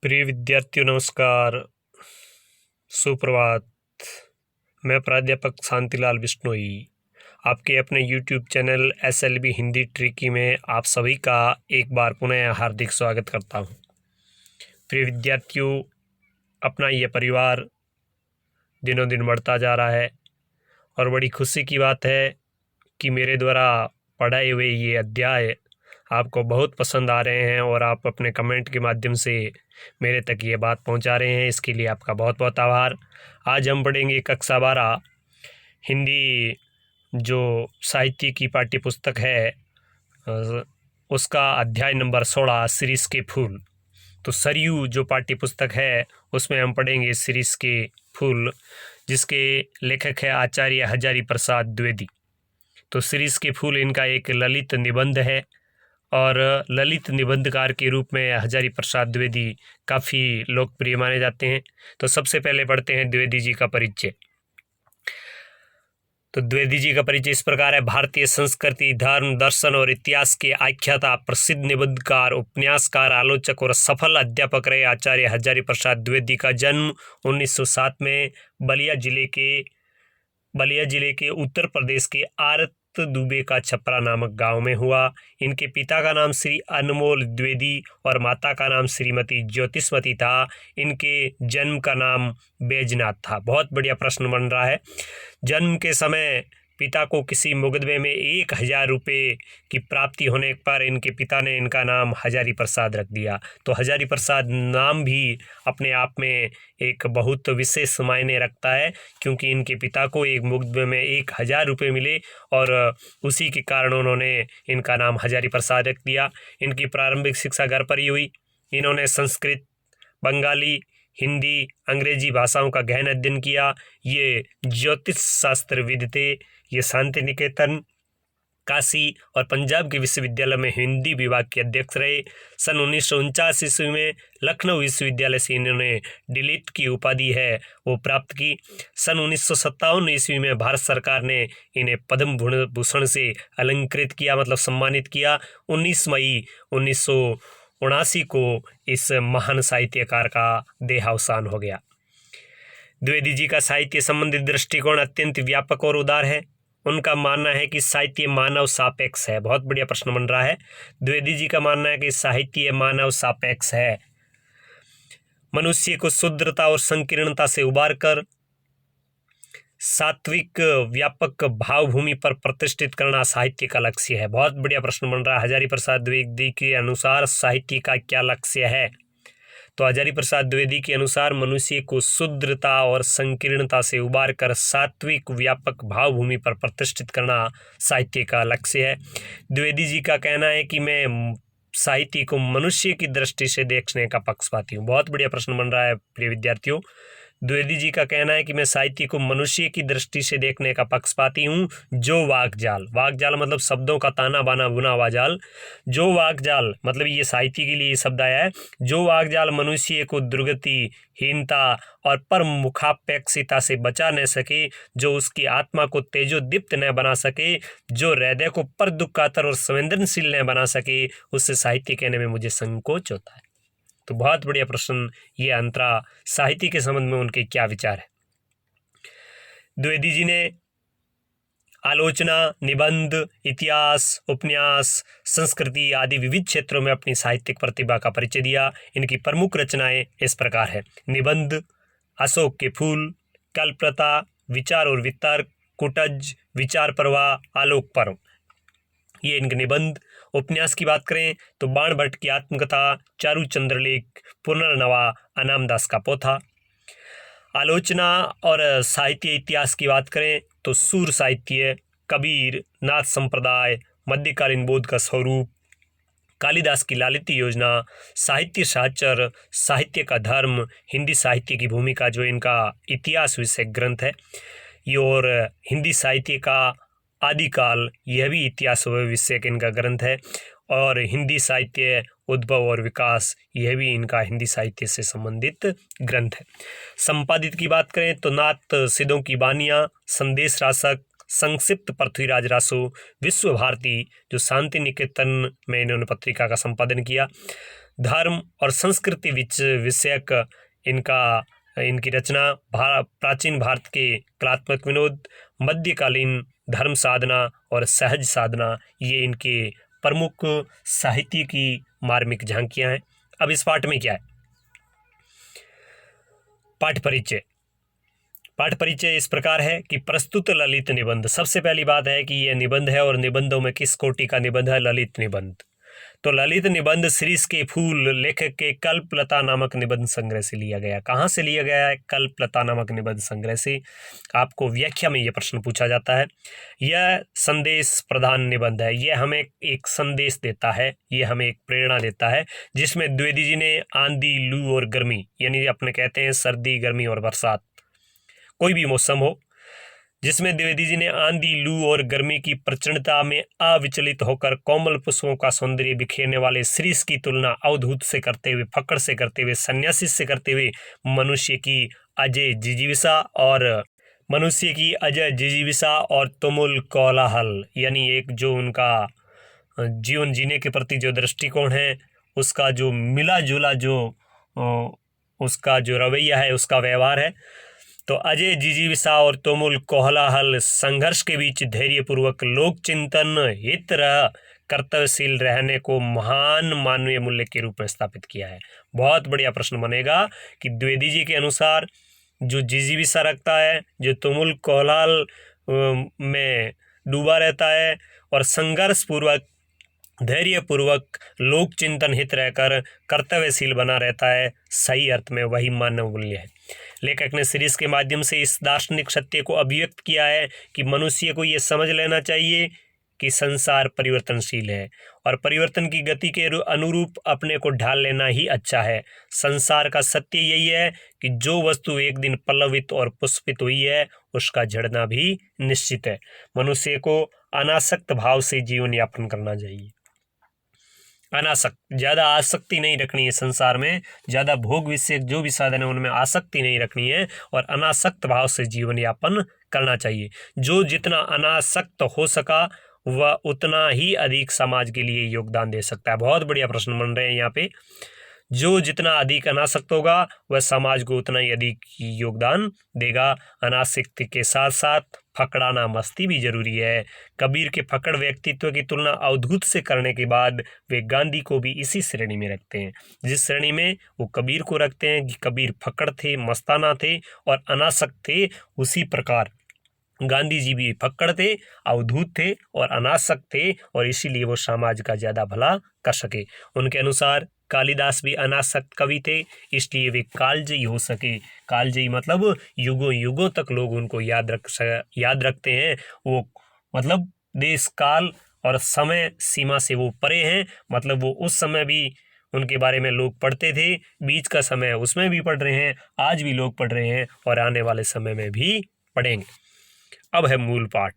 प्रिय विद्यार्थियों नमस्कार, सुप्रभात। मैं प्राध्यापक शांतिलाल बिश्नोई आपके अपने YouTube channel SLB Hindi tricky में आप सभी का एक बार पुनः हार्दिक स्वागत करता हूं। प्रिय विद्यार्थियों, अपना यह परिवार दिनों दिन बढ़ता जा रहा है और बड़ी खुशी की बात है कि मेरे द्वारा पढ़ाए हुए ये अध्याय आपको बहुत पसंद आ रहे हैं और आप अपने कमेंट के माध्यम से मेरे तक ये बात पहुंचा रहे हैं। इसके लिए आपका बहुत बहुत आभार। आज हम पढ़ेंगे कक्षा 12 हिंदी जो साहित्य की पाठ्य पुस्तक है उसका अध्याय नंबर 16 शिरीष के फूल। तो सरयू जो पाठ्य पुस्तक है उसमें हम पढ़ेंगे शिरीष के फूल, जिसके लेखक है आचार्य हजारी प्रसाद द्विवेदी। तो शिरीष के फूल इनका एक ललित निबंध है और ललित निबंधकार के रूप में हजारी प्रसाद द्विवेदी काफ़ी लोकप्रिय माने जाते हैं। तो सबसे पहले पढ़ते हैं द्विवेदी जी का परिचय। तो द्विवेदी जी का परिचय इस प्रकार है। भारतीय संस्कृति, धर्म, दर्शन और इतिहास के आख्याता, प्रसिद्ध निबंधकार, उपन्यासकार, आलोचक और सफल अध्यापक रहे आचार्य हजारी प्रसाद द्विवेदी का जन्म 1907 में बलिया जिले के उत्तर प्रदेश के आरत दुबे का छपरा नामक गांव में हुआ। इनके पिता का नाम श्री अनमोल द्विवेदी और माता का नाम श्रीमती ज्योतिषमती था। इनके जन्म का नाम बैजनाथ था। बहुत बढ़िया प्रश्न बन रहा है। जन्म के समय पिता को किसी मुकदमे में 1000 रुपये की प्राप्ति होने पर इनके पिता ने इनका नाम हजारी प्रसाद रख दिया। तो हजारी प्रसाद नाम भी अपने आप में एक बहुत विशेष मायने रखता है, क्योंकि इनके पिता को एक मुकदमे में 1000 रुपये मिले और उसी के कारण उन्होंने इनका नाम हजारी प्रसाद रख दिया। इनकी प्रारंभिक शिक्षा घर पर ही हुई। इन्होंने संस्कृत, बंगाली, हिंदी, अंग्रेजी भाषाओं का गहन अध्ययन किया। ये ज्योतिष शास्त्रविद थे। ये शांति निकेतन, काशी और पंजाब के विश्वविद्यालय में हिंदी विभाग के अध्यक्ष रहे। सन 1949 ईस्वी में लखनऊ विश्वविद्यालय से इन्होंने डिलीट की उपाधि है वो प्राप्त की। सन 1957 ईस्वी में भारत सरकार ने इन्हें पद्म भूषण से अलंकृत किया, मतलब सम्मानित किया। 19 मई 1979 को इस महान साहित्यकार का देहावसान हो गया। द्विवेदी जी का साहित्य संबंधी दृष्टिकोण अत्यंत व्यापक और उदार है। उनका मानना है कि साहित्य मानव सापेक्ष है। बहुत बढ़िया प्रश्न बन रहा है। द्विवेदी जी का मानना है कि साहित्य मानव सापेक्ष है। मनुष्य को शुद्धता और संकीर्णता से उबार कर सात्विक व्यापक भावभूमि पर प्रतिष्ठित करना साहित्य का लक्ष्य है। बहुत बढ़िया प्रश्न बन रहा है। हजारी प्रसाद द्विवेदी के अनुसार साहित्य का क्या लक्ष्य है? तो हजारी प्रसाद द्विवेदी के अनुसार मनुष्य को शुद्धता और संकीर्णता से उबार कर सात्विक व्यापक भावभूमि पर प्रतिष्ठित करना साहित्य का लक्ष्य है। द्विवेदी जी का कहना है कि मैं साहित्य को मनुष्य की दृष्टि से देखने का पक्षपाती हूँ। बहुत बढ़िया प्रश्न बन रहा है प्रिय विद्यार्थियों। द्विवेदी जी का कहना है कि मैं साहित्य को मनुष्य की दृष्टि से देखने का पक्षपाती हूँ। जो वाकजाल मतलब शब्दों का ताना बाना बुना हुआ जाल, जो वाकजाल मतलब ये साहित्य के लिए शब्द आया है। जो वाकजाल मनुष्य को दुर्गति, हीनता और परमुखापेक्षिता से बचा न सके, जो उसकी आत्मा को तेजोदीप्त न बना सके, जो हृदय को पर दुखातर और संवेदनशील न बना सके, उससे साहित्य कहने में मुझे संकोच होता है। तो बहुत बढ़िया प्रश्न ये अंतरा साहित्य के संबंध में उनके क्या विचार है। द्विवेदी जी ने आलोचना, निबंध, इतिहास, उपन्यास, संस्कृति आदि विविध क्षेत्रों में अपनी साहित्यिक प्रतिभा का परिचय दिया। इनकी प्रमुख रचनाएं इस प्रकार है। निबंध, अशोक के फूल, कल्पलता, विचार और वितर्क, कुटज, विचार प्रवाह, आलोक पर्व, ये इनके निबंध। उपन्यास की बात करें तो बाण भट्ट की आत्मकथा, चारू चंद्रलेख, पुनर्नवा, अनामदास का पोथा। आलोचना और साहित्य इतिहास की बात करें तो सूर साहित्य, कबीर, नाथ संप्रदाय, मध्यकालीन बोध का स्वरूप, कालिदास की लालिती योजना, साहित्य साहचर, साहित्य का धर्म, हिंदी साहित्य की भूमिका, जो इनका इतिहास विषय ग्रंथ है ये, और हिंदी साहित्य का आदिकाल, यह भी इतिहास विषय इनका ग्रंथ है। और हिंदी साहित्य उद्भव और विकास, यह भी इनका हिंदी साहित्य से संबंधित ग्रंथ है। संपादित की बात करें तो नाथ सिद्धों की बानियाँ, संदेश रासक, संक्षिप्त पृथ्वीराज रासो, विश्व भारती, जो शांति निकेतन में इन्होंने पत्रिका का संपादन किया, धर्म और संस्कृति विषयक इनकी रचना प्राचीन भारत के कलात्मक विनोद, मध्यकालीन धर्म साधना और सहज साधना, ये इनके प्रमुख साहित्य की मार्मिक झांकियां हैं। अब इस पाठ में क्या है? पाठ परिचय। पाठ परिचय इस प्रकार है कि प्रस्तुत ललित निबंध। सबसे पहली बात है कि यह निबंध है और निबंधों में किस कोटि का निबंध है? ललित निबंध। तो ललित निबंध शिरीष के फूल लेखक के कल्पलता नामक निबंध संग्रह से लिया गया। कहाँ से लिया गया है? कल्पलता नामक निबंध संग्रह से। आपको व्याख्या में यह प्रश्न पूछा जाता है। यह संदेश प्रधान निबंध है। यह हमें एक संदेश देता है, यह हमें एक प्रेरणा देता है, जिसमें द्विवेदी जी ने आंधी, लू और गर्मी, यानी अपने कहते हैं सर्दी, गर्मी और बरसात, कोई भी मौसम हो, जिसमें द्विवेदी जी ने आंधी, लू और गर्मी की प्रचंडता में अविचलित होकर कोमल पुष्पों का सौंदर्य बिखेरने वाले शिरीष की तुलना अवधूत से करते हुए, फक्कड़ से करते हुए, सन्यासी से करते हुए मनुष्य की अजय जिजीविषा और तुमुल कोलाहल, यानी एक जो उनका जीवन जीने के प्रति जो दृष्टिकोण है, उसका जो मिला जुला उसका जो रवैया है, उसका व्यवहार है। तो अजय जिजीविषा और तुमुल कोलाहल संघर्ष के बीच धैर्यपूर्वक लोक चिंतन हित कर्तव्यशील रहने को महान मानवीय मूल्य के रूप में स्थापित किया है। बहुत बढ़िया प्रश्न बनेगा कि द्विवेदी जी के अनुसार जो जिजीविषा रखता है, जो तुमुल कोलाहल में डूबा रहता है और संघर्ष पूर्वक, धैर्यपूर्वक, लोक चिंतन हित रहकर कर्तव्यशील बना रहता है, सही अर्थ में वही मानव मूल्य है। लेखक ने शिरीष के माध्यम से इस दार्शनिक सत्य को अभिव्यक्त किया है कि मनुष्य को ये समझ लेना चाहिए कि संसार परिवर्तनशील है और परिवर्तन की गति के अनुरूप अपने को ढाल लेना ही अच्छा है। संसार का सत्य यही है कि जो वस्तु एक दिन पल्लवित और पुष्पित हुई है, उसका झड़ना भी निश्चित है। मनुष्य को अनासक्त भाव से जीवन यापन करना चाहिए। अनासक्त, ज़्यादा आसक्ति नहीं रखनी है संसार में, ज़्यादा भोग विषय जो भी साधन है उनमें आसक्ति नहीं रखनी है और अनासक्त भाव से जीवन यापन करना चाहिए। जो जितना अनासक्त हो सका वह उतना ही अधिक समाज के लिए योगदान दे सकता है। बहुत बढ़िया प्रश्न बन रहे हैं यहाँ पे। जो जितना अधिक अनासक्त होगा वह समाज को उतना ही अधिक योगदान देगा। अनासक्ति के साथ साथ फकड़ाना मस्ती भी जरूरी है। कबीर के फकड़ व्यक्तित्व की तुलना अवधूत से करने के बाद वे गांधी को भी इसी श्रेणी में रखते हैं, जिस श्रेणी में वो कबीर को रखते हैं कि कबीर फकड़ थे, मस्ताना थे और अनासक्त थे, उसी प्रकार गांधी जी भी फक्कड़ थे, अवधूत थे और अनासक्त थे और इसीलिए वो समाज का ज़्यादा भला कर सके। उनके अनुसार कालिदास भी अनासक्त कवि थे, इसलिए वे कालजयी हो सके। कालजयी मतलब युगों युगों तक लोग उनको याद रखते हैं। वो मतलब देश, काल और समय सीमा से वो परे हैं, मतलब वो उस समय भी उनके बारे में लोग पढ़ते थे, बीच का समय उसमें भी पढ़ रहे हैं, आज भी लोग पढ़ रहे हैं और आने वाले समय में भी पढ़ेंगे। अब है मूल पाठ।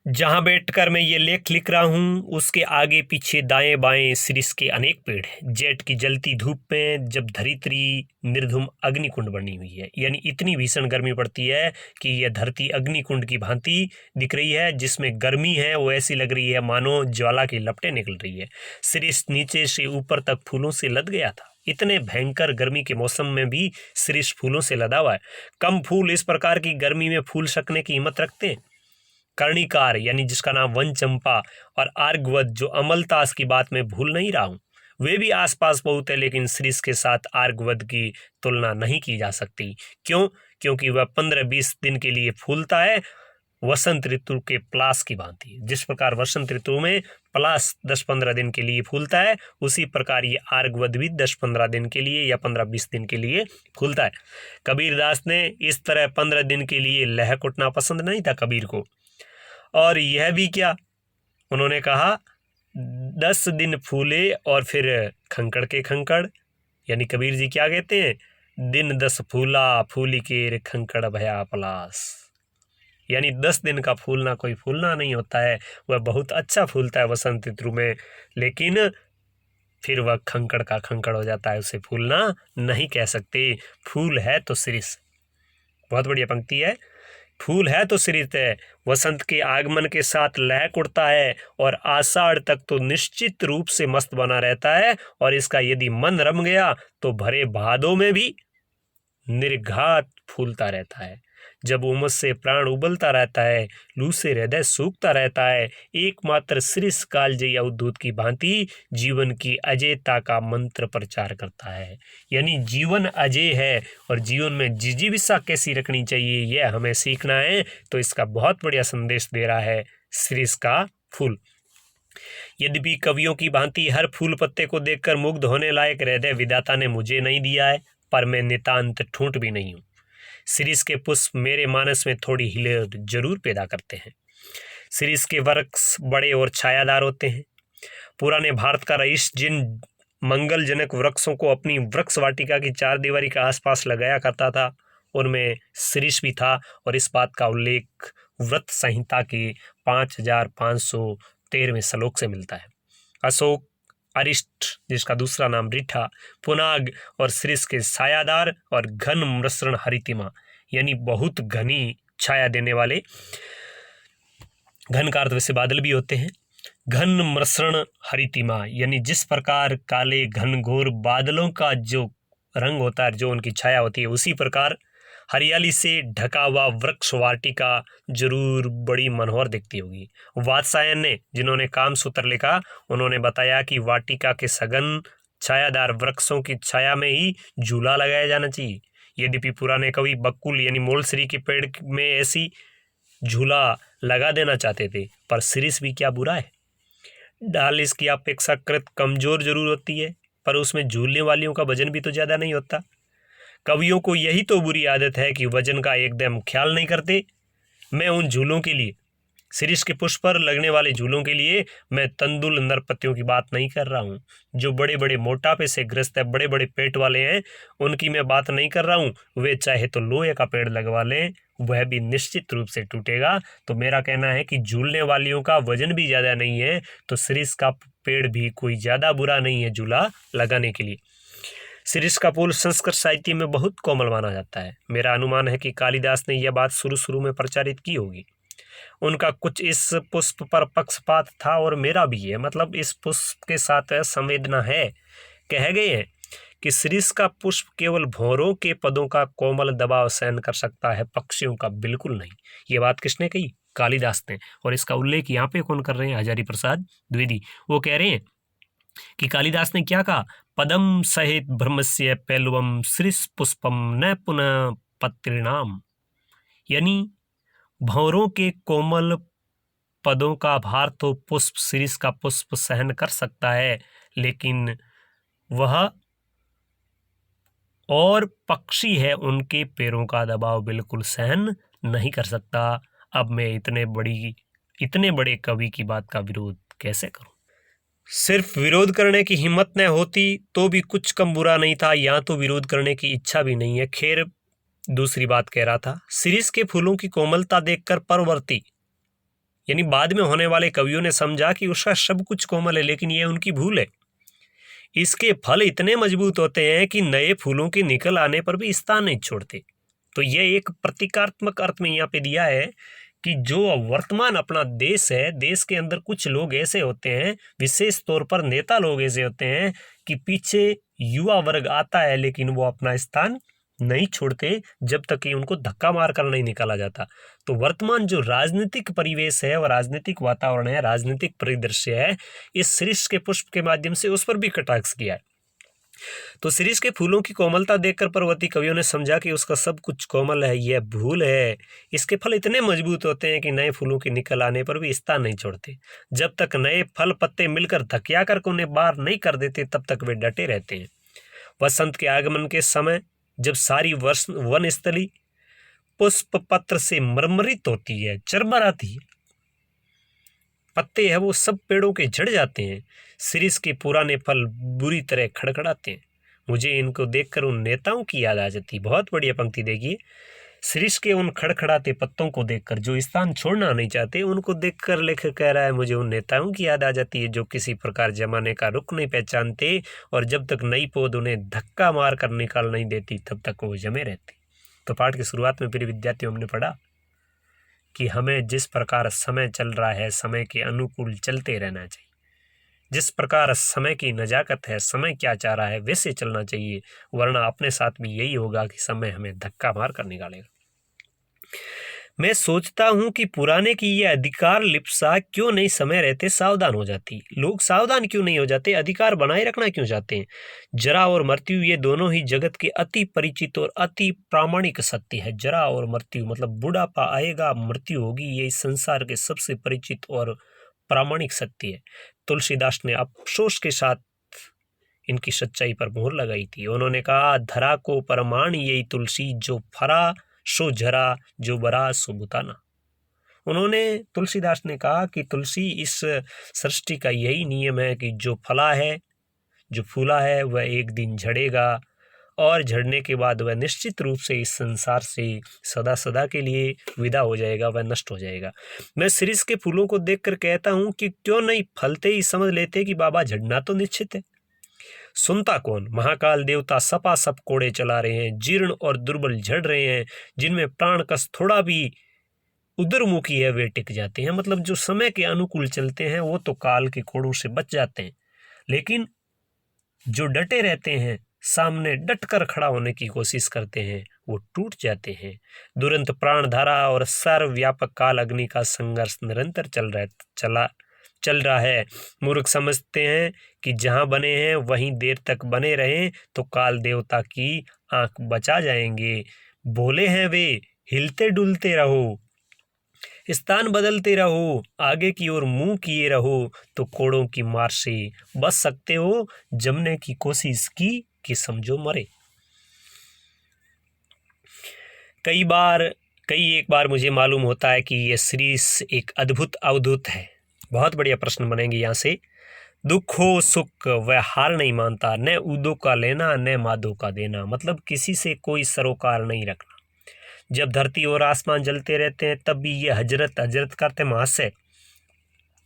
जहां बैठकर मैं ये लेख लिख रहा हूं उसके आगे पीछे दाएं बाएं शिरीष के अनेक पेड़ हैं। जेठ की जलती धूप में जब धरित्री निर्धूम अग्निकुंड बनी हुई है, यानी इतनी भीषण गर्मी पड़ती है कि यह धरती अग्निकुंड की भांति दिख रही है, जिसमें गर्मी है वो ऐसी लग रही है मानो ज्वाला की लपटें निकल रही है। शिरीष नीचे से ऊपर तक फूलों से लद गया था। इतने भयंकर गर्मी के मौसम में भी शिरीष फूलों से लदा हुआ है। कम फूल इस प्रकार की गर्मी में फूल सकने की हिम्मत रखते हैं। कर्णिकार यानी जिसका नाम वन चंपा और आर्गवत, जो अमलतास की बात में भूल नहीं रहा हूँ, वे भी आसपास बहुत है, लेकिन शिरीष के साथ आर्गवत की तुलना नहीं की जा सकती। क्यों? क्योंकि वह 15-20 दिन के लिए फूलता है, वसंत ऋतु के पलाश की भांति। जिस प्रकार वसंत ऋतु में पलाश 10-15 दिन के लिए फूलता है, उसी प्रकार ये आर्गवत भी 10-15 दिन के लिए या 15-20 दिन के लिए फूलता है। कबीरदास ने इस तरह 15 दिन के लिए लहक उठना पसंद नहीं था कबीर को, और यह भी क्या, उन्होंने कहा 10 दिन फूले और फिर खंकड़ के खंकड़, यानी कबीर जी क्या कहते हैं, दिन 10 फूला फूली के खंकड़ भया पलाश, यानी 10 दिन का फूलना कोई फूलना नहीं होता है, वह बहुत अच्छा फूलता है वसंत ऋतु में, लेकिन फिर वह खंकड़ का खंकड़ हो जाता है, उसे फूलना नहीं कह सकते। फूल है तो शिरीष। बहुत बढ़िया पंक्ति है फूल है तो सिरित है, वसंत के आगमन के साथ लहक उठता है और आषाढ़ तक तो निश्चित रूप से मस्त बना रहता है, और इसका यदि मन रम गया तो भरे भादों में भी निर्घात फूलता रहता है। जब उमस से प्राण उबलता रहता है, लू से हृदय सूखता रहता है, एकमात्र श्रीस कालजयी अवधूत की भांति जीवन की अजयता का मंत्र प्रचार करता है। यानी जीवन अजय है और जीवन में जिजीविषा कैसी रखनी चाहिए यह हमें सीखना है। तो इसका बहुत बढ़िया संदेश दे रहा है श्रीस का फूल। यद्यपि कवियों की भांति हर फूल पत्ते को देखकर मुग्ध होने लायक हृदय विधाता ने मुझे नहीं दिया है, पर मैं नितांत ठूंठ भी नहीं हूँ। शिरीष के पुष्प मेरे मानस में थोड़ी हिलेर जरूर पैदा करते हैं। शिरीष के वृक्ष बड़े और छायादार होते हैं। पुराने भारत का रईस जिन मंगलजनक वृक्षों को अपनी वृक्ष वाटिका की चार दीवारी के आसपास लगाया करता था, उनमें शिरीष भी था, और इस बात का उल्लेख व्रत संहिता के 5513वें श्लोक से मिलता है। अशोक, अरिष्ट जिसका दूसरा नाम रिठा, पुनाग और शिरीष के छायादार और घन मृषण हरितिमा यानी बहुत घनी छाया देने वाले, घन का अर्थ वैसे बादल भी होते हैं, घन मृषण हरितिमा यानी जिस प्रकार काले घनघोर बादलों का जो रंग होता है, जो उनकी छाया होती है, उसी प्रकार हरियाली से ढका हुआ वृक्ष वाटिका जरूर बड़ी मनोहर दिखती होगी। वात्सायन ने, जिन्होंने कामसूत्र लिखा, उन्होंने बताया कि वाटिका के सघन छायादार वृक्षों की छाया में ही झूला लगाया जाना चाहिए। यद्यपि पुराने कवि बकुल यानी मोलश्री के पेड़ में ऐसी झूला लगा देना चाहते थे, पर शिरीष भी क्या बुरा है। डाल इसकी अपेक्षाकृत कमजोर जरूर होती है, पर उसमें झूलने वालियों का वजन भी तो ज़्यादा नहीं होता। कवियों को यही तो बुरी आदत है कि वजन का एकदम ख्याल नहीं करते। मैं उन झूलों के लिए, शिरीष के पुष्प पर लगने वाले झूलों के लिए मैं तंदुल नरपतियों की बात नहीं कर रहा हूँ। जो बड़े बड़े मोटापे से ग्रस्त है, बड़े बड़े पेट वाले हैं, उनकी मैं बात नहीं कर रहा हूँ। वे चाहे तो लोहे का पेड़ लगवा लें, वह भी निश्चित रूप से टूटेगा। तो मेरा कहना है कि झूलने वालियों का वजन भी ज़्यादा नहीं है, तो शिरीष का पेड़ भी कोई ज़्यादा बुरा नहीं है झूला लगाने के लिए। शिरीष का फूल संस्कृत साहित्य में बहुत कोमल माना जाता है। मेरा अनुमान है कि कालिदास ने यह बात शुरू में प्रचारित की होगी। उनका कुछ इस पुष्प पर पक्षपात था और मेरा भी है, मतलब इस पुष्प के साथ संवेदना है। कह गए हैं कि शिरीष का पुष्प केवल भौरों के पदों का कोमल दबाव सहन कर सकता है, पक्षियों का बिल्कुल नहीं। ये बात किसने कही? कालिदास ने। और इसका उल्लेख यहाँ पे कौन कर रहे हैं? हजारी प्रसाद द्विवेदी। वो कह रहे हैं कि कालिदास ने क्या कहा, पदम सहित ब्रह्मस्य पेलवम श्रीष पुष्पम न पुनः पत्रिणाम, यानी भंवरों के कोमल पदों का भार तो पुष्प शिरीष का पुष्प सहन कर सकता है, लेकिन वह और पक्षी है, उनके पैरों का दबाव बिल्कुल सहन नहीं कर सकता। अब मैं इतने बड़े कवि की बात का विरोध कैसे करूं? सिर्फ विरोध करने की हिम्मत न होती तो भी कुछ कम बुरा नहीं था, यहाँ तो विरोध करने की इच्छा भी नहीं है। खैर, दूसरी बात कह रहा था, शिरीष के फूलों की कोमलता देखकर परवर्ती यानी बाद में होने वाले कवियों ने समझा कि उसका सब कुछ कोमल है, लेकिन यह उनकी भूल है। इसके फल इतने मजबूत होते हैं कि नए फूलों के निकल आने पर भी स्थान नहीं छोड़ते। तो यह एक प्रतीकात्मक अर्थ में यहाँ पे दिया है कि जो वर्तमान अपना देश है, देश के अंदर कुछ लोग ऐसे होते हैं, विशेष तौर पर नेता लोग ऐसे होते हैं कि पीछे युवा वर्ग आता है, लेकिन वो अपना स्थान नहीं छोड़ते जब तक कि उनको धक्का मारकर नहीं निकाला जाता। तो वर्तमान जो राजनीतिक परिवेश है और राजनीतिक वातावरण है, राजनीतिक परिदृश्य है, इस शिरीष के पुष्प के माध्यम से उस पर भी कटाक्ष किया है। तो शिरीष के फूलों की कोमलता देखकर परवर्ती कवियों ने समझा कि उसका सब कुछ कोमल है, यह भूल है। इसके फल इतने मजबूत होते हैं कि नए फूलों के निकल आने पर भी स्थान नहीं छोड़ते। जब तक नए फल पत्ते मिलकर धकिया कर उन्हें बाहर नहीं कर देते, तब तक वे डटे रहते हैं। वसंत के आगमन के समय जब सारी वन स्थली पुष्प पत्र से मरमरित होती है, चरमराती है, पत्ते है वो सब पेड़ों के झड़ जाते हैं, शिरीष के पुराने फल बुरी तरह खड़खड़ाते हैं। मुझे इनको देखकर उन नेताओं की याद आ जाती। बहुत बढ़िया पंक्ति देखिए, शिरीष के उन खड़खड़ाते पत्तों को देखकर, जो स्थान छोड़ना नहीं चाहते, उनको देखकर लेखक कह रहा है मुझे उन नेताओं की याद आ जाती है जो किसी प्रकार जमाने का रुख नहीं पहचानते, और जब तक नई पौध उन्हें धक्का मार कर निकाल नहीं देती तब तक वो जमे रहते। तो पाठ की शुरुआत में प्रिय विद्यार्थियों हमने पढ़ा कि हमें जिस प्रकार समय चल रहा है समय के अनुकूल चलते रहना चाहिए। जिस प्रकार समय की नजाकत है, समय क्या चाह रहा है वैसे चलना चाहिए, वरना अपने साथ भी यही होगा कि समय हमें धक्का मार कर निकालेगा। मैं सोचता हूँ कि पुराने की ये अधिकार लिप्सा क्यों नहीं समय रहते सावधान हो जाती। लोग सावधान क्यों नहीं हो जाते, अधिकार बनाए रखना क्यों चाहते हैं। जरा और मृत्यु ये दोनों ही जगत के अति परिचित और अति प्रामाणिक सत्य है। जरा और मृत्यु मतलब बुढ़ापा आएगा, मृत्यु होगी, ये इस संसार के सबसे परिचित और प्रामाणिक सत्य है। तुलसीदास ने अफसोस के साथ इनकी सच्चाई पर मोहर लगाई थी। उन्होंने कहा, धरा को प्रमाण यही तुलसी, जो फरा सो झरा, जो बरा सो बुताना। उन्होंने तुलसीदास ने कहा कि तुलसी, इस सृष्टि का यही नियम है कि जो फला है, जो फूला है, वह एक दिन झड़ेगा और झड़ने के बाद वह निश्चित रूप से इस संसार से सदा सदा के लिए विदा हो जाएगा, वह नष्ट हो जाएगा। मैं शिरीष के फूलों को देखकर कहता हूँ कि क्यों नहीं फलते ही समझ लेते कि बाबा झड़ना तो निश्चित है। सुनता कौन। महाकाल देवता सपासप कोड़े चला रहे हैं, जीर्ण और दुर्बल झड़ रहे हैं, जिनमें प्राण कस थोड़ा भी उधरमुखी है वे टिक जाते हैं। मतलब जो समय के अनुकूल चलते हैं वो तो काल के कोड़ों से बच जाते हैं, लेकिन जो डटे रहते हैं, सामने डट कर खड़ा होने की कोशिश करते हैं, वो टूट जाते हैं। दुरंत प्राणधारा और सर्वव्यापक काल अग्नि का संघर्ष निरंतर चल रहा है। मूर्ख समझते हैं कि जहां बने हैं वहीं देर तक बने रहें तो काल देवता की आंख बचा जाएंगे। भोले हैं वे, हिलते डुलते रहो, स्थान बदलते रहो, आगे की ओर मुंह किए रहो, तो कोड़ों की मार से बच सकते हो। जमने की कोशिश की कि समझो मरे। एक बार मुझे मालूम होता है कि यह श्रीश एक अद्भुत अवधूत है। बहुत बढ़िया प्रश्न बनेंगे यहाँ से। दुख हो सुख वह हार नहीं मानता, न ऊदों का लेना न मादों का देना। मतलब किसी से कोई सरोकार नहीं रखना। जब धरती और आसमान जलते रहते हैं तब भी ये हजरत करते महाशय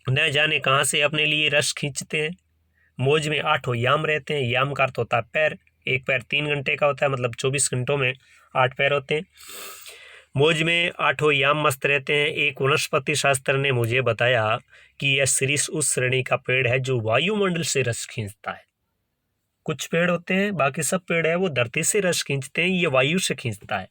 न जाने कहाँ से अपने लिए रस खींचते हैं। मौज में 8 याम रहते हैं। याम का अर्थ होता है पैर। एक पैर 3 घंटे का होता है, मतलब 24 घंटों में 8 पैर होते हैं। मौज में 8 याम मस्त रहते हैं। एक वनस्पति शास्त्र ने मुझे बताया कि यह शिरीष उस श्रेणी का पेड़ है जो वायुमंडल से रस खींचता है। कुछ पेड़ होते हैं, बाकी सब पेड़ है वो धरती से रस खींचते हैं, ये वायु से खींचता है।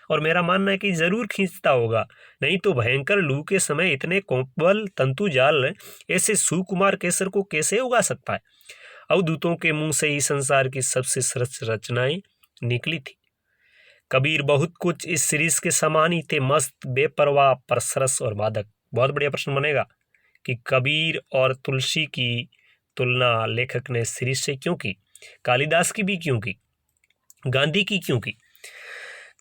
और मेरा मानना है कि जरूर खींचता होगा, नहीं तो भयंकर लू के समय इतने कोपल तंतु जाल ऐसे सुकुमार केसर को कैसे उगा सकता है। अवधूतों के मुंह से ही संसार की सबसे श्रेष्ठ रचनाएं निकली थी। कबीर बहुत कुछ इस सीरीज के समान ही थे, मस्त, बेपरवाह, पर सरस और मादक। बहुत बढ़िया प्रश्न बनेगा कि कबीर और तुलसी की तुलना लेखक ने सीरीज से क्यों की, कालिदास की भी क्यों की, गांधी की क्यों की।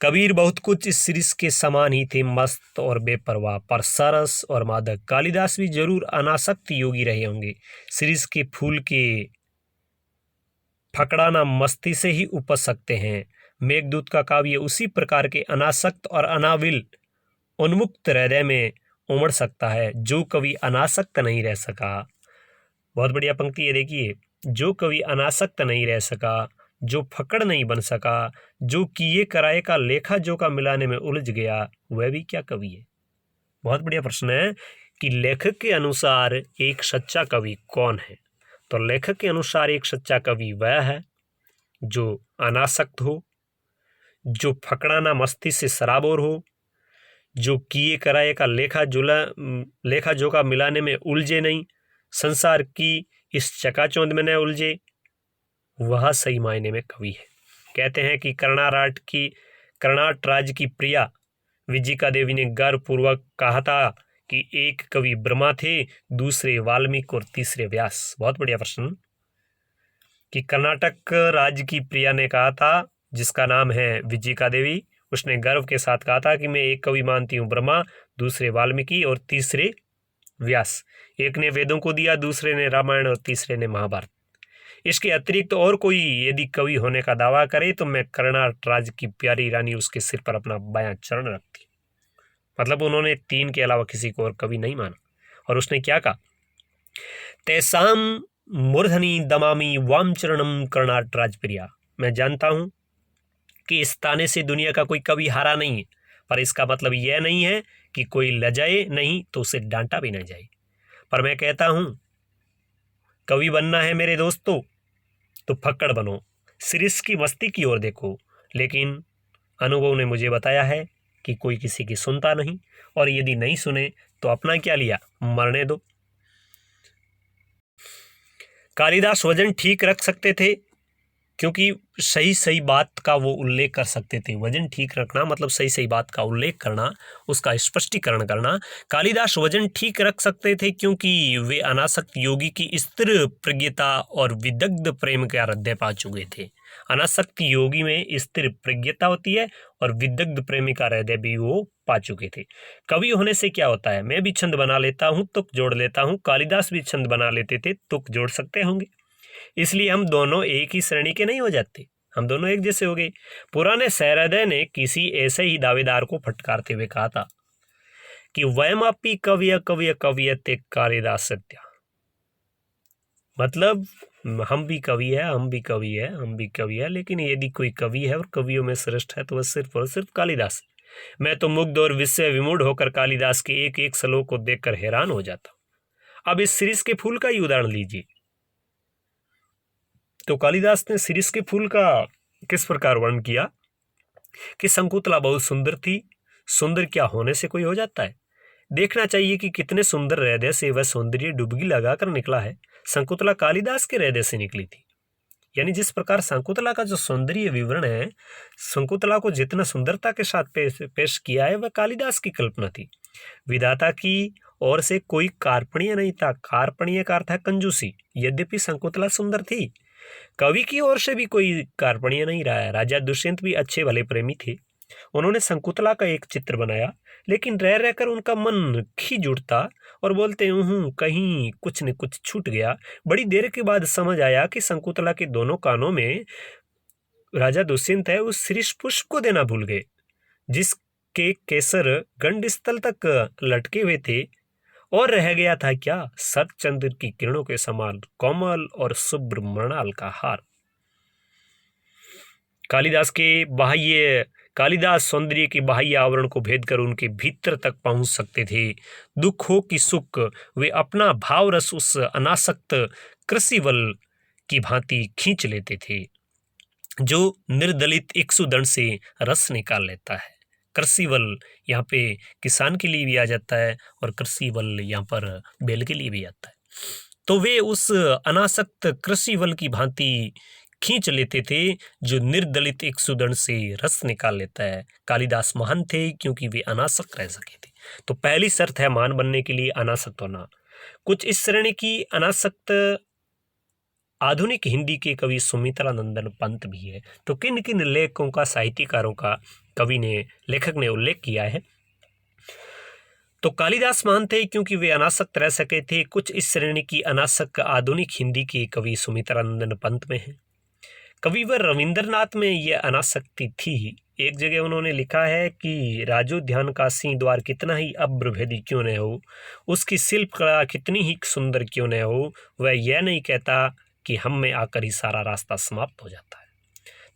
कबीर बहुत कुछ इस सीरीज के समान ही थे, मस्त और बेपरवाह, पर सरस और मादक। कालिदास भी जरूर अनासक्त योगी रहे होंगे। सीरीज के फूल के फकड़ाना मस्ती से ही उपज सकते हैं। मेघदूत का काव्य उसी प्रकार के अनासक्त और अनाविल उन्मुक्त हृदय में उमड़ सकता है जो कभी अनासक्त नहीं रह सका। बहुत बढ़िया पंक्ति है, देखिए। जो कभी अनासक्त नहीं रह सका, जो फकड़ नहीं बन सका, जो किए कराए का लेखा जोखा मिलाने में उलझ गया, वह भी क्या कवि है। बहुत बढ़िया प्रश्न है कि लेखक के अनुसार एक सच्चा कवि कौन है। तो लेखक के अनुसार एक सच्चा कवि वह है जो अनासक्त हो, जो फकड़ाना मस्ती से सराबोर हो, जो किए कराए का लेखा जोखा मिलाने में उलझे नहीं, संसार की इस चकाचौंध में न उलझे, वह सही मायने में कवि है। कहते हैं कि कर्नाट राज्य की प्रिया विजिका देवी ने गर्वपूर्वक कहा था कि एक कवि ब्रह्मा थे, दूसरे वाल्मीकि और तीसरे व्यास। बहुत बढ़िया प्रश्न कि कर्नाटक राज्य की प्रिया ने कहा था, जिसका नाम है विजिका देवी, उसने गर्व के साथ कहा था कि मैं एक कवि मानती हूँ ब्रह्मा, दूसरे वाल्मीकि और तीसरे व्यास। एक ने वेदों को दिया, दूसरे ने रामायण और तीसरे ने महाभारत। इसके अतिरिक्त और कोई यदि कवि होने का दावा करे तो मैं कर्नाटक राज्य की प्यारी रानी उसके सिर पर अपना बायां चरण रखती। मतलब उन्होंने 3 के अलावा किसी को और कवि नहीं माना। और उसने क्या कहा, तैसाम मूर्धनि दमामी वाम चरणम कर्नाटक राज प्रिया। मैं जानता हूं कि इस ताने से दुनिया का कोई कवि हारा नहीं है, पर इसका मतलब यह नहीं है कि कोई लजाए नहीं तो उसे डांटा भी न जाए। पर मैं कहता हूँ, कवि बनना है मेरे दोस्तों तो फक्कड़ बनो, सिरिस की मस्ती की ओर देखो। लेकिन अनुभव ने मुझे बताया है कि कोई किसी की सुनता नहीं, और यदि नहीं सुने तो अपना क्या लिया, मरने दो। कालिदास वजन ठीक रख सकते थे, क्योंकि सही सही बात का वो उल्लेख कर सकते थे। वजन ठीक रखना मतलब सही सही बात का उल्लेख करना, उसका स्पष्टीकरण करना। कालिदास वजन ठीक रख सकते थे क्योंकि वे अनासक्त योगी की स्थिर प्रज्ञता और विदग्ध प्रेम का हृदय पा चुके थे। अनासक्त योगी में स्थिर प्रज्ञता होती है और विदग्ध प्रेमी का हृदय भी वो पा चुके थे। कवि होने से क्या होता है, मैं भी छंद बना लेता हूँ, तुक जोड़ लेता हूँ, कालिदास भी छंद बना लेते थे, तुक जोड़ सकते होंगे। इसलिए हम दोनों एक ही श्रेणी के नहीं हो जाते, हम दोनों एक जैसे हो गए। पुराने सहृदय ने किसी ऐसे ही दावेदार को फटकारते हुए कहा था कि वयमपि कवय कवय कवयते कालिदास सत्या, मतलब हम भी कवि है, हम भी कवि है, हम भी कवि है, लेकिन यदि कोई कवि है और कवियों में श्रेष्ठ है तो वह सिर्फ और सिर्फ कालिदास है। मैं तो मुग्ध और विस्मय विमूढ़ होकर कालिदास के एक एक श्लोक को देखकर हैरान हो जाता। अब इस शिरीष के फूल का ही उदाहरण लीजिए। तो कालिदास ने शिरीष के फूल का किस प्रकार वर्णन किया कि शंकुतला बहुत सुंदर थी। सुंदर क्या होने से कोई हो जाता है, देखना चाहिए कि कितने सुंदर हृदय से वह सौंदर्य डुबकी लगाकर निकला है। शंकुतला कालिदास के हृदय से निकली थी। यानी जिस प्रकार शंकुतला का जो सौंदर्य विवरण है, शंकुतला को जितना सुंदरता के साथ पेश किया है, वह कालिदास की कल्पना थी। विधाता की ओर से कोई कार्पण्य नहीं था। कार्पण्य का अर्थ है कंजूसी। यद्यपि शंकुतला सुंदर थी, कवि की ओर से भी कोई कार्पण्य नहीं रहा है। राजा दुष्यंत भी अच्छे भले प्रेमी थे। उन्होंने शंकुतला का एक चित्र बनाया, लेकिन रह रहकर उनका मन खींच उठता और बोलते कहीं कुछ न कुछ छूट गया। बड़ी देर के बाद समझ आया कि शंकुतला के दोनों कानों में राजा दुष्यंत है उस शिरीष पुष्प को देना भूल गए, जिसके केसर गंड स्थल तक लटके हुए थे। और रह गया था क्या, सतचंद्र की किरणों के समान कोमल और शुभ्र मृणाल का हार। कालिदास सौंदर्य के बाह्य आवरण को भेद कर उनके भीतर तक पहुंच सकते थे। दुख हो कि सुख, वे अपना भाव रस उस अनासक्त कृषिवल की भांति खींच लेते थे, जो निर्दलित इक्षुदंड से रस निकाल लेता है। कृषिवल यहाँ पे किसान के लिए भी आ जाता है और कृषिवल यहाँ पर बैल के लिए भी आता है। तो वे उस अनासक्त कृषिवल की भांति खींच लेते थे, जो निर्दलित इक्षुदंड से रस निकाल लेता है। कालिदास महान थे क्योंकि वे अनासक्त रह सके थे। तो पहली शर्त है महान बनने के लिए अनासक्त होना। कुछ इस श्रेणी की अनासक्त आधुनिक हिंदी के कवि सुमित्रानंदन पंत भी है। तो किन किन लेखकों का, साहित्यकारों का लेखक ने उल्लेख किया है। तो कालिदास महान थे क्योंकि वे अनासक्त रह सके थे। कुछ इस श्रेणी की अनासक्त आधुनिक हिंदी के कवि सुमित्रानंदन पंत में है। कविवर रविंद्रनाथ में यह अनासक्ति थी। एक जगह उन्होंने लिखा है कि राजोद्यान का सिंह द्वार कितना ही अभ्रभेदी क्यों न हो, उसकी शिल्प कला कितनी ही सुंदर क्यों न हो, वह यह नहीं कहता कि हम में आकर ही सारा रास्ता समाप्त हो जाता है।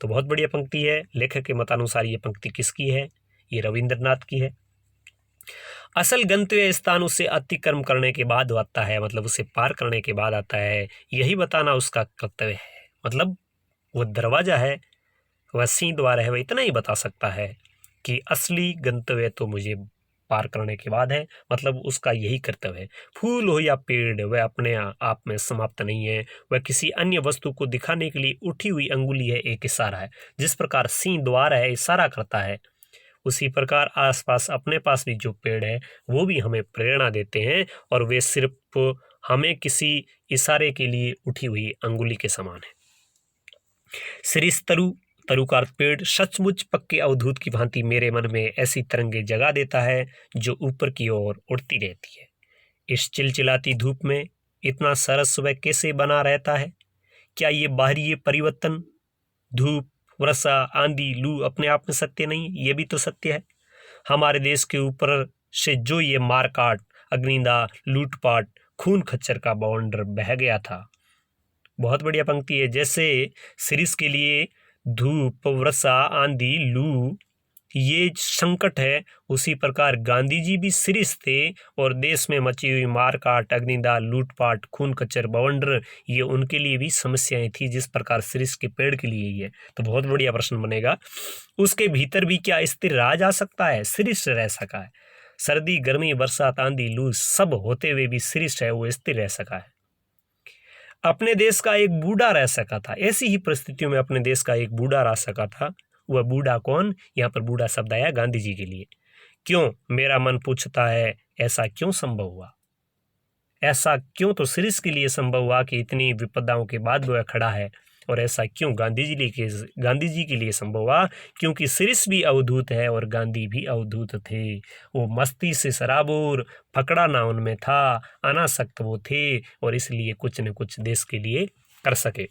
तो बहुत बढ़िया पंक्ति है। लेखक के मतानुसार ये पंक्ति किसकी है? ये रविंद्रनाथ की है। असल गंतव्य स्थान उसे अतिक्रम करने के बाद आता है, मतलब उसे पार करने के बाद आता है। यही बताना उसका कर्तव्य है। मतलब वह दरवाजा है, वह सिंह द्वार है, वह इतना ही बता सकता है कि असली गंतव्य तो मुझे पार करने के बाद है। मतलब उसका यही कर्तव्य है। फूल हो या पेड़, वह अपने आप में समाप्त नहीं है। वह किसी अन्य वस्तु को दिखाने के लिए उठी हुई अंगुली है, एक इशारा है। जिस प्रकार सिंह द्वार है, इशारा करता है, उसी प्रकार आसपास अपने पास भी जो पेड़ है वो भी हमें प्रेरणा देते हैं, और वे सिर्फ हमें किसी इशारे के लिए उठी हुई अंगुली के समान है। शिरीष तरु का पेड़ सचमुच पक्के अवधूत की भांति मेरे मन में ऐसी तरंगे जगा देता है जो ऊपर की ओर उड़ती रहती है। इस चिलचिलाती धूप में इतना सरस सुबह कैसे बना रहता है? क्या ये बाहरी परिवर्तन, धूप, वर्षा, आंधी, लू अपने आप में सत्य नहीं? ये भी तो सत्य है। हमारे देश के ऊपर से जो ये मारकाट, अग्निदा, लूटपाट, खून खच्चर का बवंडर बह गया था। बहुत बढ़िया पंक्ति है। जैसे शिरीष के लिए धूप, वर्षा, आंधी, लू ये संकट है, उसी प्रकार गांधी जी भी सिरिस थे और देश में मची हुई मारकाट, अग्निदाह, लूटपाट, खून कचर, बवंडर ये उनके लिए भी समस्याएं थी जिस प्रकार सिरिस के पेड़ के लिए ही है। तो बहुत बढ़िया प्रश्न बनेगा। उसके भीतर भी क्या स्थिर रहा जा सकता है? सिरिस रह सका है। सर्दी, गर्मी, बरसात, आंधी, लू सब होते हुए भी सिरिस है वो स्थिर रह सका है। अपने देश का एक बूढ़ा रह सका था। ऐसी ही परिस्थितियों में अपने देश का एक बूढ़ा रह सका था। वह बूढ़ा कौन? यहाँ पर बूढ़ा शब्द आया गांधी जी के लिए। क्यों? मेरा मन पूछता है ऐसा क्यों संभव हुआ? ऐसा क्यों तो सिरिस के लिए संभव हुआ कि इतनी विपदाओं के बाद वह खड़ा है, और ऐसा क्यों गांधी जी के लिए संभव हुआ? क्योंकि सिरिस भी अवधूत है और गांधी भी अवधूत थे। वो मस्ती से सराबोर, फकड़ा ना उनमें था, अनासक्त वो थे और इसलिए कुछ न कुछ देश के लिए कर सके।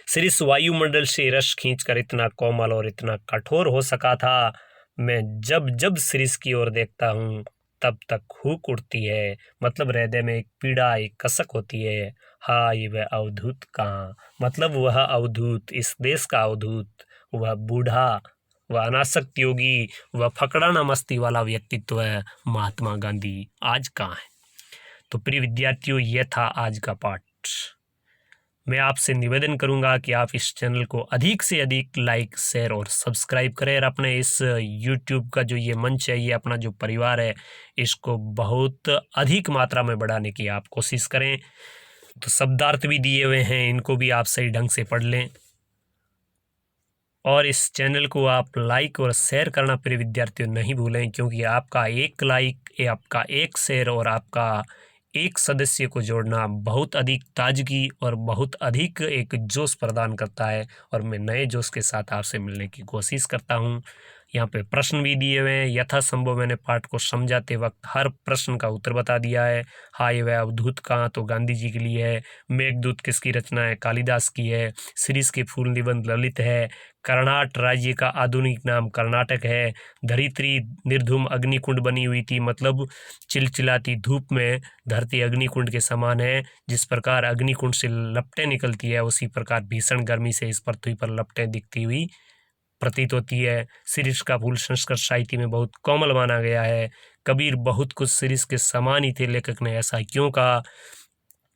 सिरिस वायुमंडल से रस खींचकर इतना कोमल और इतना कठोर हो सका था। मैं जब जब सिरिस की ओर देखता हूँ तब तक हुक उठती है, मतलब हृदय में एक पीड़ा, एक कसक होती है। हाँ, ये वह अवधूत कहाँ, मतलब वह अवधूत, इस देश का अवधूत, वह बूढ़ा, वह अनासक्त योगी, वह फकड़ाना मस्ती वाला व्यक्तित्व है महात्मा गांधी आज कहाँ है? तो प्रिय विद्यार्थियों, यह था आज का पाठ। मैं आपसे निवेदन करूंगा कि आप इस चैनल को अधिक से अधिक लाइक, शेयर और सब्सक्राइब करें और अपने इस YouTube का जो ये मंच है, ये अपना जो परिवार है, इसको बहुत अधिक मात्रा में बढ़ाने की आप कोशिश करें। तो शब्दार्थ भी दिए हुए हैं, इनको भी आप सही ढंग से पढ़ लें और इस चैनल को आप लाइक और शेयर करना प्रिय विद्यार्थियों नहीं भूलें, क्योंकि आपका एक लाइक, आपका एक शेयर और आपका एक सदस्य को जोड़ना बहुत अधिक ताजगी और बहुत अधिक एक जोश प्रदान करता है और मैं नए जोश के साथ आपसे मिलने की कोशिश करता हूं। यहाँ पे प्रश्न भी दिए हुए हैं, यथासंभव मैंने पाठ को समझाते वक्त हर प्रश्न का उत्तर बता दिया है। हाँ, ये वह अवधूत कहाँ, तो गांधी जी के लिए है। मेघदूत किसकी रचना है? कालिदास की है। सिरिस के फूल निबंध ललित है। कर्नाट राज्य का आधुनिक नाम कर्नाटक है। धरित्री निर्धूम अग्निकुंड बनी हुई थी, मतलब चिलचिलाती धूप में धरती अग्निकुंड के समान है। जिस प्रकार अग्निकुंड से लपटें निकलती है, उसी प्रकार भीषण गर्मी से इस पृथ्वी पर लपटें दिखती हुई प्रतीत होती है। सिरिस का फूल संस्कृत साहित्य में बहुत कोमल माना गया है। कबीर बहुत कुछ सिरिस के समान ही थे, लेखक ने ऐसा क्यों कहा?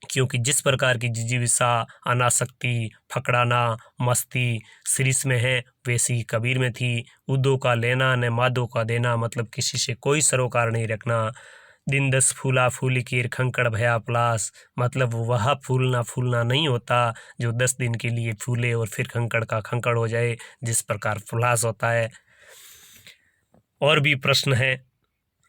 क्योंकि जिस प्रकार की जिजीविषा, अनासक्ति, फकड़ाना, मस्ती सिरिस में है, वैसी ही कबीर में थी। उदो का लेना न मादो का देना, मतलब किसी से कोई सरोकार नहीं रखना। दिन दस फूला फूली कीर खंकड़ भया पलास, मतलब वह फूलना फूलना नहीं होता जो 10 दिन के लिए फूले और फिर खंकड़ का खंकड़ हो जाए, जिस प्रकार फुलास होता है। और भी प्रश्न है।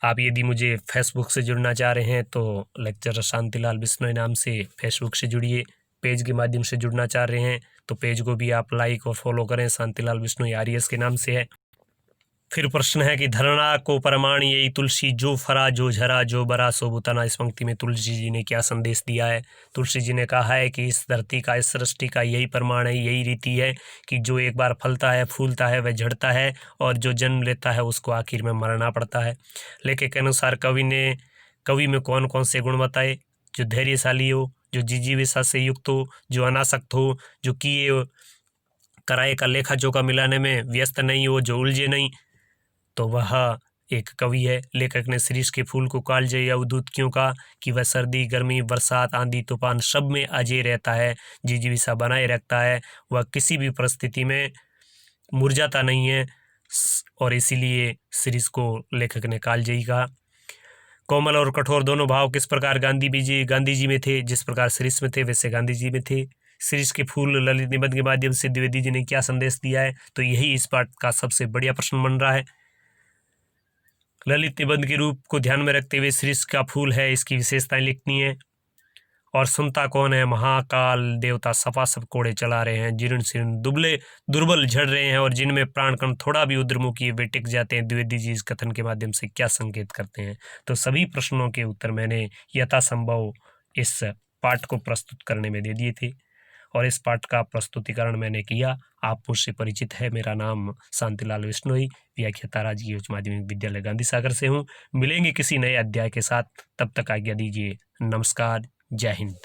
आप यदि मुझे फेसबुक से जुड़ना चाह रहे हैं तो लेक्चरर शांतिलाल बिश्नोई नाम से फेसबुक से जुड़िए। पेज के माध्यम से जुड़ना चाह रहे हैं तो पेज को भी आप लाइक और फॉलो करें, शांतिलाल बिश्नोई आर्यस के नाम से है। फिर प्रश्न है कि धरना को प्रमाण यही तुलसी, जो फरा जो झरा जो बरा सो बुतना। इस पंक्ति में तुलसी जी ने क्या संदेश दिया है? तुलसी जी ने कहा है कि इस धरती का, इस सृष्टि का यही प्रमाण है, यही रीति है कि जो एक बार फलता है, फूलता है, वह झड़ता है और जो जन्म लेता है उसको आखिर में मरना पड़ता है। लेखक के अनुसार कवि में कौन कौन से गुण बताए? जो धैर्यशाली हो, जो जिजीविषा से युक्त हो, जो अनासक्त हो, जो किए कराए का लेखा जोखा मिलाने में व्यस्त नहीं हो, जो उलझे नहीं, तो वह एक कवि है। लेखक ने सिरिस के फूल को कालजयी अवधूत क्यों कहा? कि वह सर्दी, गर्मी, बरसात, आंधी, तूफान सब में अजय रहता है, जिजीविषा बनाए रखता है, वह किसी भी परिस्थिति में मुरझाता नहीं है और इसीलिए सिरिस को लेखक ने कालजयी कहा। कोमल और कठोर दोनों भाव किस प्रकार गांधी जी में थे? जिस प्रकार सिरिस में थे वैसे गांधी जी में थे। सिरिस के फूल ललित निबंध के माध्यम से द्विवेदी जी ने क्या संदेश दिया है? तो यही इस पाठ का सबसे बढ़िया प्रश्न बन रहा है। ललित निबंध के रूप को ध्यान में रखते हुए सिरिस का फूल है, इसकी विशेषताएं लिखनी है। और सुनता कौन है? महाकाल देवता सफा सब कोड़े चला रहे हैं, जीर्ण शीर्ण दुबले दुर्बल झड़ रहे हैं और जिनमें प्राण कण थोड़ा भी उद्रमुखी वे टिक जाते हैं। द्विवेदी जी इस कथन के माध्यम से क्या संकेत करते हैं? तो सभी प्रश्नों के उत्तर मैंने यथासंभव इस पाठ को प्रस्तुत करने में दे दिए थे और इस पाठ का प्रस्तुतिकरण मैंने किया। आप मुझसे परिचित है, मेरा नाम शांतिलाल बिश्नोई, व्याख्याता राजकीय उच्च माध्यमिक विद्यालय गांधी सागर से हूँ। मिलेंगे किसी नए अध्याय के साथ, तब तक आज्ञा दीजिए। नमस्कार, जय हिंद।